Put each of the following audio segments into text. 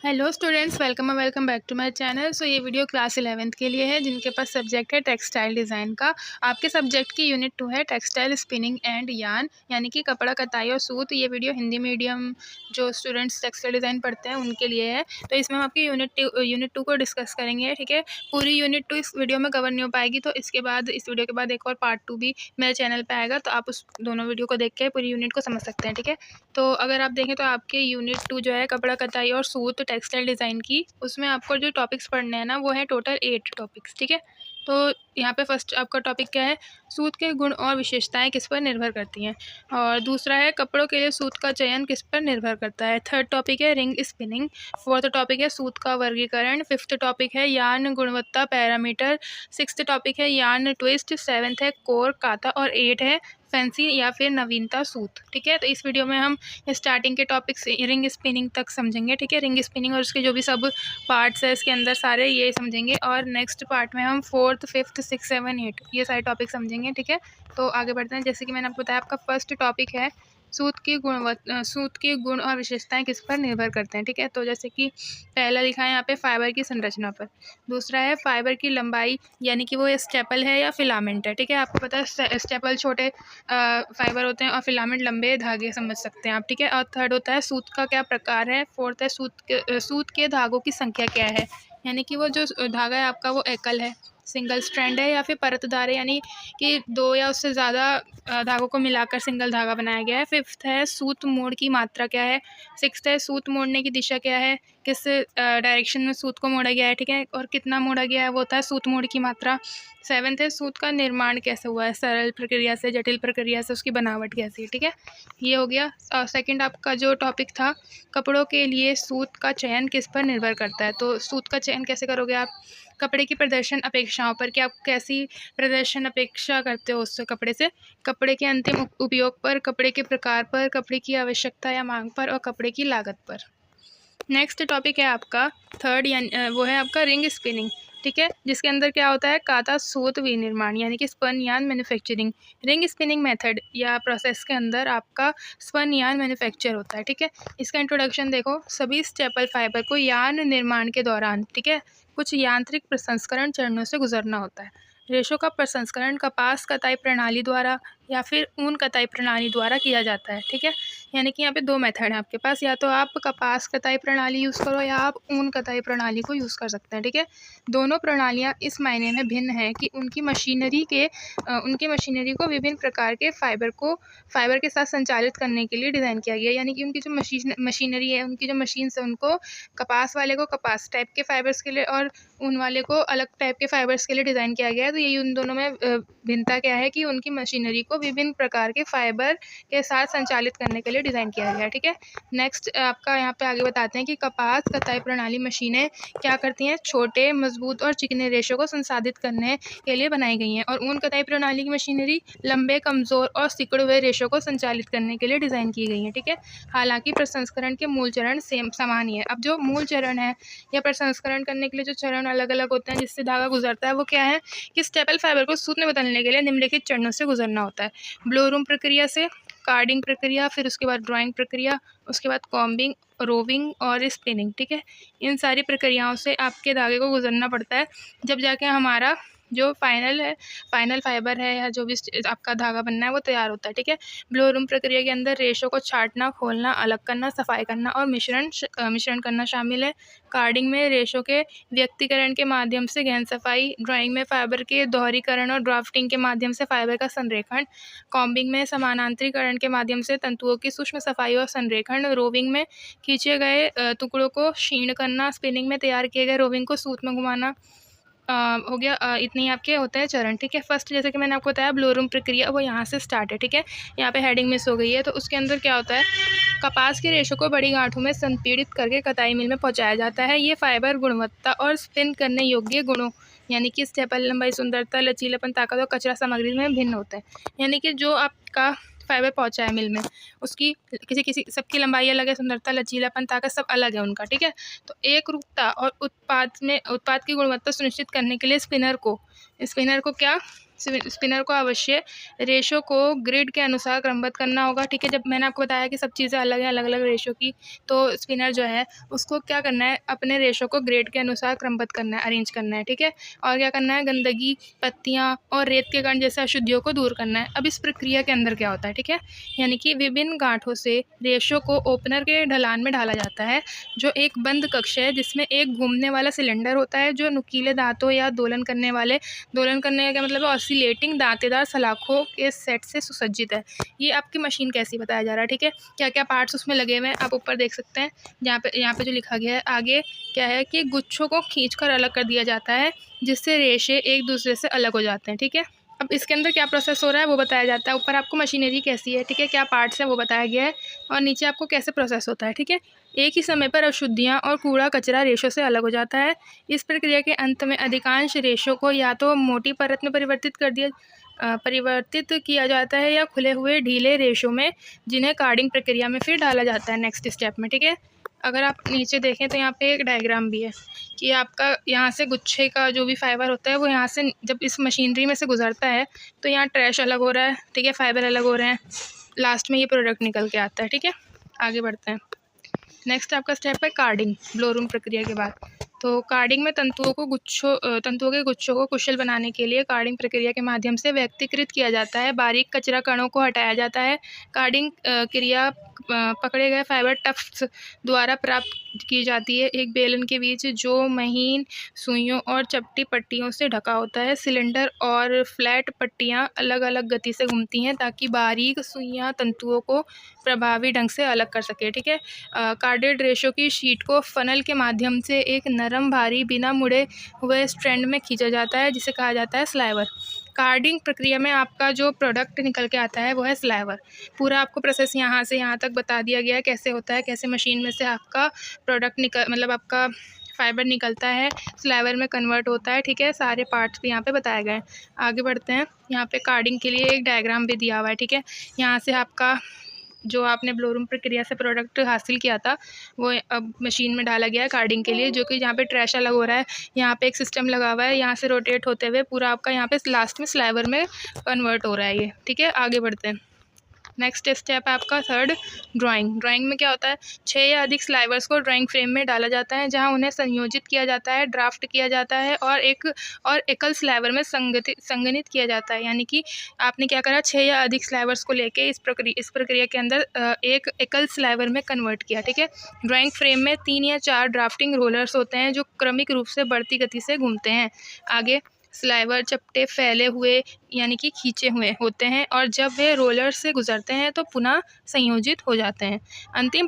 Hello students, welcome back to my channel. So ये video class 11th के लिए है जिनके पास सब्जेक्ट है टेक्सटाइल डिज़ाइन का। आपके सब्जेक्ट की यूनिट 2 है टेक्सटाइल स्पिनिंग एंड यार्न, यानी कि कपड़ा कताई और सूत। ये वीडियो हिंदी मीडियम जो स्टूडेंट्स टेक्सटाइल डिज़ाइन पढ़ते हैं उनके लिए है। तो इसमें हम आपकी यूनिट टू को डिस्कस करेंगे, ठीक है। पूरी यूनिट 2 इस वीडियो में कवर नहीं हो पाएगी, तो इसके बाद इस वीडियो के बाद एक और पार्ट 2 भी मेरे चैनल पर आएगा, तो आप उस दोनों वीडियो को देख के पूरी यूनिट को समझ सकते हैं, ठीक है। तो अगर आप देखें तो आपके यूनिट 2 जो है कपड़ा कताई और सूत टेक्सटाइल डिज़ाइन की, उसमें आपको जो टॉपिक्स पढ़ने हैं ना वो है टोटल 8 टॉपिक्स, ठीक है। तो यहाँ पे फर्स्ट आपका टॉपिक क्या है, सूत के गुण और विशेषताएं किस पर निर्भर करती हैं। और दूसरा है कपड़ों के लिए सूत का चयन किस पर निर्भर करता है। थर्ड टॉपिक है रिंग स्पिनिंग। फोर्थ टॉपिक है सूत का वर्गीकरण। फिफ्थ टॉपिक है यार्न गुणवत्ता पैरामीटर। सिक्स्थ टॉपिक है यार्न ट्विस्ट। सेवन्थ है कोर काता और 8 है फैंसी या फिर नवीनता सूत, ठीक है। तो इस वीडियो में हम स्टार्टिंग के टॉपिक्स रिंग स्पिनिंग तक समझेंगे, ठीक है। रिंग स्पिनिंग और उसके जो भी सब पार्ट्स है इसके अंदर सारे ये समझेंगे, और नेक्स्ट पार्ट में हम 4th 5th 6 7 8 ये सारे टॉपिक समझेंगे, ठीक है। तो आगे बढ़ते हैं। जैसे कि मैंने आपको बताया, आपका फर्स्ट टॉपिक है सूत के गुण और विशेषताएं किस पर निर्भर करते हैं, ठीक है। तो जैसे कि पहला लिखा है यहाँ पे फाइबर की संरचना पर। दूसरा है फाइबर की लंबाई, यानी कि वो स्टेपल है या फिलामेंट है, ठीक है। आपको पता है स्टेपल छोटे फाइबर होते हैं और फिलामेंट लंबे धागे समझ सकते हैं आप, ठीक है। और थर्ड होता है सूत का क्या प्रकार है। फोर्थ है सूत के धागों की संख्या क्या है, यानी कि वो जो धागा है आपका वो एकल है, सिंगल स्ट्रैंड है या फिर परतदार है, यानी कि 2 या उससे ज़्यादा धागों को मिलाकर सिंगल धागा बनाया गया है। फिफ्थ है सूत मोड़ की मात्रा क्या है। सिक्स्थ है सूत मोड़ने की दिशा क्या है, किस डायरेक्शन में सूत को मोड़ा गया है, ठीक है, और कितना मोड़ा गया है वो होता है सूत मोड़ की मात्रा। सेवन्थ है सूत का निर्माण कैसे हुआ है, सरल प्रक्रिया से, जटिल प्रक्रिया से, उसकी बनावट कैसी है, ठीक है। ये हो गया। सेकंड आपका जो टॉपिक था, कपड़ों के लिए सूत का चयन किस पर निर्भर करता है। तो सूत का चयन कैसे करोगे आप, कपड़े की प्रदर्शन अपेक्षाओं पर, कि आप कैसी प्रदर्शन अपेक्षा करते हो उस कपड़े से, कपड़े के अंतिम उपयोग पर, कपड़े के प्रकार पर, कपड़े की आवश्यकता या मांग पर, और कपड़े की लागत पर। नेक्स्ट टॉपिक है आपका थर्ड, यानी वो है आपका रिंग स्पिनिंग, ठीक है, जिसके अंदर क्या होता है काता सूत विनिर्माण, यानी कि spun yarn manufacturing. Ring spinning method या प्रोसेस के अंदर आपका स्पन यार्न मैन्युफैक्चर होता है, ठीक है। इसका इंट्रोडक्शन देखो, सभी स्टेपल फाइबर को यार्न निर्माण के दौरान, ठीक है, कुछ यांत्रिक प्रसंस्करण चरणों से गुजरना होता है। रेशों का प्रसंस्करण कपास कताई प्रणाली द्वारा या फिर ऊन कताई प्रणाली द्वारा किया जाता है, ठीक है। यानी कि यहाँ पे 2 मेथड है आपके पास, या तो आप कपास कताई प्रणाली यूज़ करो या आप ऊन कताई प्रणाली को यूज़ कर सकते हैं, ठीक है। दोनों प्रणालियाँ इस मायने में भिन्न हैं कि उनकी मशीनरी को विभिन्न प्रकार के फाइबर के साथ संचालित करने के लिए डिज़ाइन किया गया है। यानी कि उनकी जो मशीनरी है, उनकी जो मशीन्स है, उनको कपास वाले को कपास टाइप के फाइबर्स के लिए और ऊन वाले को अलग टाइप के फाइबर्स के लिए डिज़ाइन किया गया है। तो यही उन दोनों में भिन्नता क्या है कि उनकी मशीनरी को विभिन्न प्रकार के फाइबर के साथ संचालित करने के लिए डिज़ाइन किया गया है, ठीक है। नेक्स्ट आपका यहाँ पे आगे बताते हैं कि कपास कताई प्रणाली मशीनें क्या करती हैं, छोटे मजबूत और चिकने रेशों को संसाधित करने के लिए बनाई गई हैं, और ऊन कताई प्रणाली की मशीनरी लंबे कमज़ोर और सिकुड़े हुए रेशों को संचालित करने के लिए डिज़ाइन की गई हैं, ठीक है। हालांकि प्रसंस्करण के मूल चरण समान ही है। अब जो मूल चरण है या प्रसंस्करण करने के लिए जो चरण अलग अलग होते हैं जिससे धागा गुजरता है, वो क्या है कि स्टेपल फाइबर को सूत में बदलने के लिए निम्नलिखित चरणों से गुजरना होता है। ब्लोरूम प्रक्रिया से, कार्डिंग प्रक्रिया, फिर उसके बाद ड्राइंग प्रक्रिया, उसके बाद कॉम्बिंग, रोविंग और स्पिनिंग, ठीक है। इन सारी प्रक्रियाओं से आपके धागे को गुजरना पड़ता है, जब जाके हमारा जो फाइनल फाइबर है या जो भी आपका धागा बनना है वो तैयार होता है, ठीक है। ब्लोरूम प्रक्रिया के अंदर रेशों को छांटना, खोलना, अलग करना, सफाई करना और मिश्रण करना शामिल है। कार्डिंग में रेशों के व्यक्तिकरण के माध्यम से गहन सफाई, ड्राइंग में फाइबर के दोहरीकरण और ड्राफ्टिंग के माध्यम से फाइबर का संरेखण, कॉम्बिंग में समानांतरीकरण के माध्यम से तंतुओं की सूक्ष्म सफाई और संरेखण, रोविंग में खींचे गए टुकड़ों को क्षीण करना, स्पिनिंग में तैयार किए गए रोविंग को सूत में घुमाना। हो गया। इतने आपके होते हैं चरण, ठीक है। फर्स्ट जैसे कि मैंने आपको बताया ब्लोरूम प्रक्रिया, वो यहाँ से स्टार्ट है, ठीक है। यहाँ पे हेडिंग मिस हो गई है, तो उसके अंदर क्या होता है, कपास के रेशों को बड़ी गांठों में संपीड़ित करके कताई मिल में पहुँचाया जाता है। ये फाइबर गुणवत्ता और स्पिन करने योग्य गुणों, यानी कि स्टेपल लंबाई, सुंदरता, लचीलापन, ताकत और कचरा सामग्री में भिन्न होते हैं। यानी कि जो आपका फाइबर पहुंचा है मिल में, उसकी किसी सबकी लंबाई अलग है, सुंदरता, लचीलापन, ताकत सब अलग है उनका, ठीक है। तो एक रूपता और उत्पाद की गुणवत्ता सुनिश्चित करने के लिए स्पिनर को क्या स्पिनर को अवश्य रेशो को ग्रिड के अनुसार क्रमबद्ध करना होगा, ठीक है। जब मैंने आपको बताया कि सब चीज़ें अलग हैं, अलग अलग रेशो की, तो स्पिनर जो है उसको क्या करना है, अपने रेशो को ग्रिड के अनुसार क्रमबद्ध करना है, अरेंज करना है, ठीक है। और क्या करना है, गंदगी, पत्तियाँ और रेत के कण जैसे अशुद्धियों को दूर करना है। अब इस प्रक्रिया के अंदर क्या होता है, ठीक है, यानी कि विभिन्न गांठों से रेशो को ओपनर के ढलान में ढाला जाता है, जो एक बंद कक्ष है जिसमें एक घूमने वाला सिलेंडर होता है जो नुकीले दांतों या दोलन करने का क्या मतलब है, ऑसिलेटिंग दांतेदार सलाखों के सेट से सुसज्जित है। ये आपकी मशीन कैसी बताया जा रहा है, ठीक है। क्या क्या पार्ट्स उसमें लगे हुए हैं आप ऊपर देख सकते हैं। यहाँ पे जो लिखा गया है आगे क्या है कि गुच्छों को खींचकर अलग कर दिया जाता है जिससे रेशे एक दूसरे से अलग हो जाते हैं, ठीक है। अब इसके अंदर क्या प्रोसेस हो रहा है वो बताया जाता है। ऊपर आपको मशीनरी कैसी है, ठीक है, क्या पार्ट्स है वो बताया गया है, और नीचे आपको कैसे प्रोसेस होता है, ठीक है। एक ही समय पर अशुद्धियाँ और कूड़ा कचरा रेशों से अलग हो जाता है। इस प्रक्रिया के अंत में अधिकांश रेशों को या तो मोटी परत में परिवर्तित किया जाता है या खुले हुए ढीले रेशों में, जिन्हें कार्डिंग प्रक्रिया में फिर डाला जाता है नेक्स्ट स्टेप में, ठीक है। अगर आप नीचे देखें तो यहाँ पे एक डायग्राम भी है कि आपका यहाँ से गुच्छे का जो भी फाइबर होता है वो यहाँ से जब इस मशीनरी में से गुजरता है तो यहाँ ट्रैश अलग हो रहा है, ठीक है, फाइबर अलग हो रहे हैं, लास्ट में ये प्रोडक्ट निकल के आता है, ठीक है। आगे बढ़ते हैं। नेक्स्ट आपका स्टेप है कार्डिंग, ब्लोरूम प्रक्रिया के बाद। तो कार्डिंग में तंतुओं के गुच्छों को कुशल बनाने के लिए कार्डिंग प्रक्रिया के माध्यम से व्यक्तिकृत किया जाता है, बारीक कचरा कणों को हटाया जाता है। कार्डिंग क्रिया पकड़े गए फाइबर टफ्ट्स द्वारा प्राप्त की जाती है। एक बेलन के बीच जो महीन सुइयों और चपटी पट्टियों से ढका होता है। सिलेंडर और फ्लैट पट्टियाँ अलग अलग गति से घूमती हैं ताकि बारीक सुइयाँ तंतुओं को प्रभावी ढंग से अलग कर सके, ठीक है। कार्डेड रेशो की शीट को फनल के माध्यम से एक नरम भारी बिना मुड़े हुए स्ट्रैंड में खींचा जाता है जिसे कहा जाता है स्लाइवर। कार्डिंग प्रक्रिया में आपका जो प्रोडक्ट निकल के आता है वो है स्लाइवर। पूरा आपको प्रोसेस यहाँ से यहाँ तक बता दिया गया है कैसे होता है, कैसे मशीन में से आपका प्रोडक्ट मतलब आपका फाइबर निकलता है, स्लाइवर में कन्वर्ट होता है, ठीक है। सारे पार्ट्स भी यहाँ पे बताए गए हैं। आगे बढ़ते हैं। यहाँ पे कार्डिंग के लिए एक डायग्राम भी दिया हुआ है, ठीक है। यहाँ से आपका जो आपने ब्लोरूम प्रक्रिया से प्रोडक्ट हासिल किया था वो अब मशीन में डाला गया है कार्डिंग के लिए, जो कि यहाँ पे ट्रैश अलग हो रहा है, यहाँ पे एक सिस्टम लगा हुआ है, यहाँ से रोटेट होते हुए पूरा आपका यहाँ पे लास्ट में स्लाइवर में कन्वर्ट हो रहा है ये, ठीक है। आगे बढ़ते हैं। नेक्स्ट स्टेप है आपका थर्ड, ड्राइंग। ड्राइंग में क्या होता है, 6 या अधिक स्लाइवर्स को ड्राइंग फ्रेम में डाला जाता है जहां उन्हें संयोजित किया जाता है, ड्राफ्ट किया जाता है और एकल स्लाइवर में संगठित किया जाता है। यानी कि आपने क्या करा, 6 या अधिक स्लाइवर्स को लेके इस प्रक्रिया के अंदर एक एकल स्लाइवर में कन्वर्ट किया, ठीक है। ड्राइंग फ्रेम में 3 या 4 ड्राफ्टिंग रोलर्स होते हैं जो क्रमिक रूप से बढ़ती गति से घूमते हैं। आगे स्लाइवर चपटे फैले हुए यानी कि खींचे हुए होते हैं और जब वे रोलर से गुजरते हैं तो पुनः संयोजित हो जाते हैं। अंतिम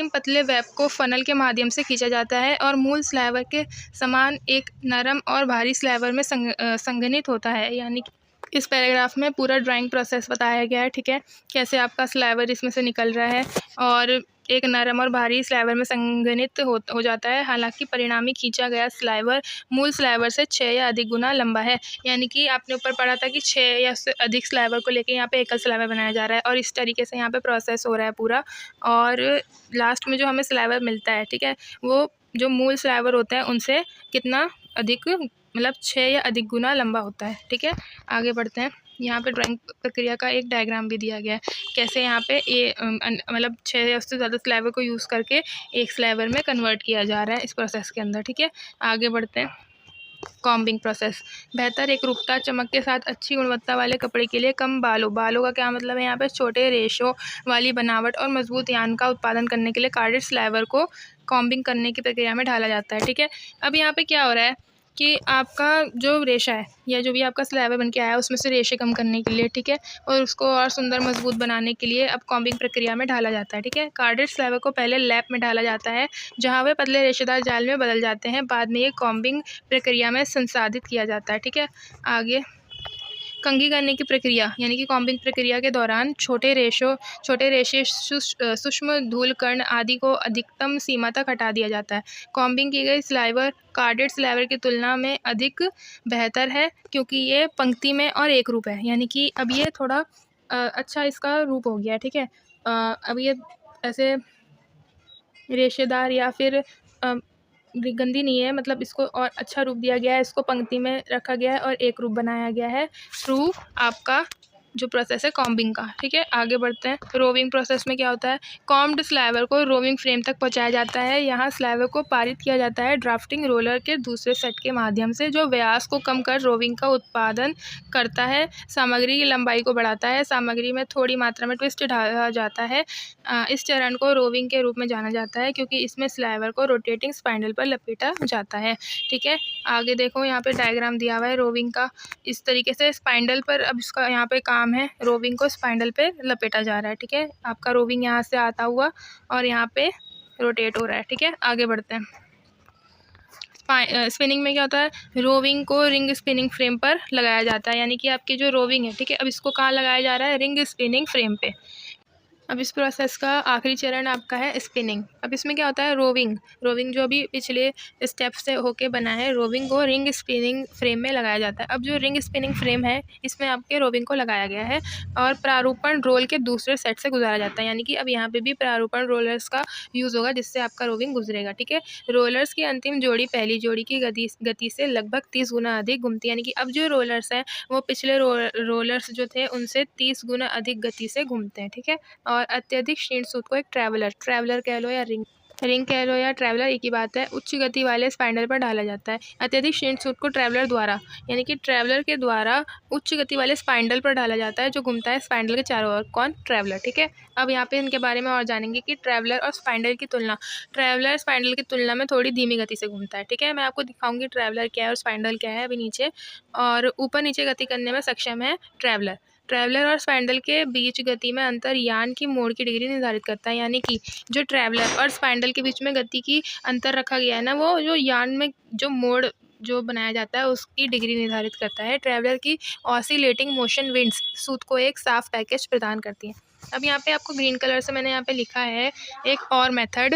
पतले वेब को फनल के माध्यम से खींचा जाता है और मूल स्लाइवर के समान एक नरम और भारी स्लाइवर में संघनित होता है। यानी कि इस पैराग्राफ में पूरा ड्राइंग प्रोसेस बताया गया है, ठीक है, कैसे आपका स्लाइवर इसमें से निकल रहा है और एक नरम और भारी स्लाइवर में संघनित हो जाता है। हालांकि परिणामी खींचा गया स्लाइवर मूल स्लाइवर से 6 या अधिक गुना लंबा है। यानी कि आपने ऊपर पढ़ा था कि 6 या से अधिक स्लाइवर को लेके यहाँ पे एकल स्लाइवर बनाया जा रहा है और इस तरीके से यहाँ पे प्रोसेस हो रहा है पूरा। और लास्ट में जो हमें स्लाइवर मिलता है, ठीक है, वो जो मूल स्लाइवर होता है उनसे कितना अधिक मतलब 6 या अधिक गुना लंबा होता है, ठीक है। आगे बढ़ते हैं। यहाँ पे ड्राइंग प्रक्रिया का एक डायग्राम भी दिया गया है, कैसे यहाँ पे मतलब 6 या उससे ज़्यादा स्लाइवर को यूज़ करके एक स्लाइवर में कन्वर्ट किया जा रहा है इस प्रोसेस के अंदर, ठीक है। आगे बढ़ते हैं। कॉम्बिंग प्रोसेस, बेहतर एकरूपता, चमक के साथ अच्छी गुणवत्ता वाले कपड़े के लिए कम बालों का क्या मतलब है, यहाँ पे छोटे रेशों वाली बनावट और मजबूत यान का उत्पादन करने के लिए कार्डेड स्लाइवर को कॉम्बिंग करने की प्रक्रिया में ढाला जाता है, ठीक है। अब यहाँ पे क्या हो रहा है कि आपका जो रेशा है या जो भी आपका स्लाइवर बन के आया है उसमें से रेशे कम करने के लिए, ठीक है, और उसको और सुंदर मजबूत बनाने के लिए अब कॉम्बिंग प्रक्रिया में ढाला जाता है, ठीक है। कार्डेड स्लाइवर को पहले लैप में ढाला जाता है जहां वे पतले रेशेदार जाल में बदल जाते हैं, बाद में ये कॉम्बिंग प्रक्रिया में संसाधित किया जाता है, ठीक है। आगे कंघी करने की प्रक्रिया यानी कि कॉम्बिंग प्रक्रिया के दौरान छोटे रेशे सूक्ष्म धूल कण आदि को अधिकतम सीमा तक हटा दिया जाता है। कॉम्बिंग की गई स्लाइवर कार्डेड स्लाइवर की तुलना में अधिक बेहतर है क्योंकि ये पंक्ति में और एक रूप है। यानी कि अब ये थोड़ा अच्छा इसका रूप हो गया है, ठीक है। अब ये ऐसे रेशेदार या फिर गंदी नहीं है, मतलब इसको और अच्छा रूप दिया गया है, इसको पंक्ति में रखा गया है और एक रूप बनाया गया है थ्रू आपका जो प्रोसेस है कॉम्बिंग का। ठीक है, आगे बढ़ते हैं। रोविंग प्रोसेस में क्या होता है, कॉम्ब्ड स्लैबर को रोविंग फ्रेम तक पहुंचाया जाता है। यहाँ स्लैबर को पारित किया जाता है ड्राफ्टिंग रोलर के दूसरे सेट के माध्यम से, जो व्यास को कम कर रोविंग का उत्पादन करता है, सामग्री की लंबाई को बढ़ाता है, सामग्री में थोड़ी मात्रा में ट्विस्ट डाला जाता है। इस चरण को रोविंग के रूप में जाना जाता है क्योंकि इसमें स्लैबर को रोटेटिंग स्पाइंडल पर लपेटा जाता है। ठीक है, आगे देखो यहाँ पे डायग्राम दिया हुआ है रोविंग का। इस तरीके से स्पाइंडल पर अब इसका यहाँ पे काम है, रोविंग को स्पाइंडल पे लपेटा जा रहा है। ठीक है, आपका रोविंग यहाँ से आता हुआ और यहाँ पे रोटेट हो रहा है। ठीक है, आगे बढ़ते हैं। स्पिनिंग में क्या होता है, रोविंग को रिंग स्पिनिंग फ्रेम पर लगाया जाता है, यानी कि आपकी जो रोविंग है, ठीक है, अब इसको कहाँ लगाया जा रहा है, रिंग स्पिनिंग फ्रेम पे। अब इस प्रोसेस का आखिरी चरण आपका है स्पिनिंग। अब इसमें क्या होता है, रोविंग जो भी पिछले स्टेप से होके बना है, रोविंग को रिंग स्पिनिंग फ्रेम में लगाया जाता है। अब जो रिंग स्पिनिंग फ्रेम है, इसमें आपके रोविंग को लगाया गया है और प्रारूपण रोल के दूसरे सेट से गुजारा जाता है, यानी कि अब यहाँ पे भी प्रारूपण रोलर्स का यूज़ होगा जिससे आपका रोविंग गुजरेगा। ठीक है, रोलर्स की अंतिम जोड़ी पहली जोड़ी की गति से लगभग 30 गुना अधिक घूमती है, यानी कि अब जो रोलर्स हैं वो पिछले रोलर्स जो थे उनसे 30 गुना अधिक गति से घूमते हैं। ठीक है, और अत्यधिक क्षीण सूत को एक ट्रैवलर कह लो या रिंग कह लो या ट्रैवलर, एक ही बात है, उच्च गति वाले स्पाइंडल पर डाला जाता है। अत्यधिक क्षीण सूत को ट्रैवलर द्वारा, यानी कि ट्रैवलर के द्वारा उच्च गति वाले स्पाइंडल पर डाला जाता है जो घूमता है स्पाइंडल के चारों ओर। कौन, ट्रैवलर। ठीक है, अब यहाँ पे इनके बारे में और जानेंगे कि ट्रैवलर और स्पाइंडल की तुलना। ट्रैवलर स्पाइंडल की तुलना में थोड़ी धीमी गति से घूमता है। ठीक है, मैं आपको दिखाऊंगी ट्रैवलर क्या है और स्पाइंडल क्या है अभी नीचे। और ऊपर नीचे गति करने में सक्षम है ट्रैवलर और स्पाइंडल के बीच गति में अंतर यान की मोड़ की डिग्री निर्धारित करता है, यानी कि जो ट्रैवलर और स्पाइंडल के बीच में गति की अंतर रखा गया है ना, वो जो यान में जो मोड़ जो बनाया जाता है उसकी डिग्री निर्धारित करता है। ट्रैवलर की ऑसिलेटिंग मोशन विंड्स सूत को एक साफ पैकेज प्रदान करती है। अब यहाँ पे आपको ग्रीन कलर से मैंने यहाँ पे लिखा है एक और मेथड,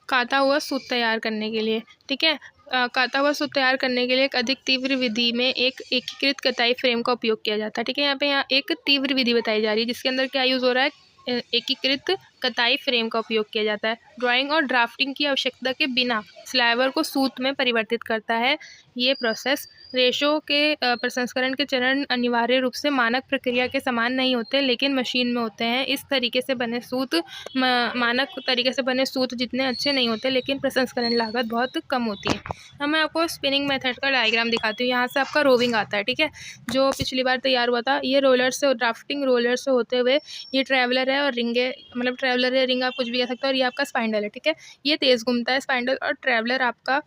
काता हुआ सूत तैयार करने के लिए। ठीक है, काता हुआ सूत तैयार करने के लिए एक अधिक तीव्र विधि में एक एकीकृत कताई फ्रेम का उपयोग किया जाता है। ठीक है, यहाँ एक तीव्र विधि बताई जा रही है जिसके अंदर क्या यूज़ हो रहा है, एकीकृत कताई फ्रेम का उपयोग किया जाता है। ड्राइंग और ड्राफ्टिंग की आवश्यकता के बिना स्लैबर को सूत में परिवर्तित करता है। ये प्रोसेस रेशो के प्रसंस्करण के चरण अनिवार्य रूप से मानक प्रक्रिया के समान नहीं होते, लेकिन मशीन में होते हैं। इस तरीके से बने सूत मानक तरीके से बने सूत जितने अच्छे नहीं होते, लेकिन प्रसंस्करण लागत बहुत कम होती है। अब मैं आपको स्पिनिंग मेथड का डायग्राम दिखाती हूँ। यहाँ से आपका रोविंग आता है। ठीक है, जो पिछली बार तैयार हुआ था, ये रोलर से, ड्राफ्टिंग रोलर से होते हुए ये ट्रैवलर है और रिंग है, मतलब ट्रैवलर है, रिंग आप कुछ भी कह सकते हो, और ये आपका स्पाइंडल है। ठीक है, ये तेज़ घूमता है स्पाइंडल और ट्रैवलर आपका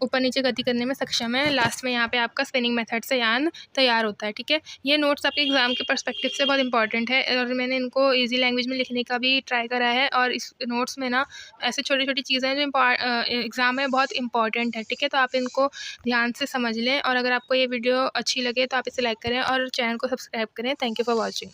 ऊपर नीचे गति करने में सक्षम है। लास्ट में यहाँ पे आपका स्पिनिंग मेथड से यान तैयार होता है। ठीक है, ये नोट्स आपके एग्जाम के पर्सपेक्टिव से बहुत इंपॉर्टेंट है और मैंने इनको ईजी लैंग्वेज में लिखने का भी ट्राई करा है, और इस नोट्स में ना ऐसी छोटी छोटी चीज़ें हैं जो एग्ज़ाम में बहुत इंपॉर्टेंट है। ठीक है, तो आप इनको ध्यान से समझ लें, और अगर आपको ये वीडियो अच्छी लगे तो आप इसे लाइक करें और चैनल को सब्सक्राइब करें। Thank you for watching.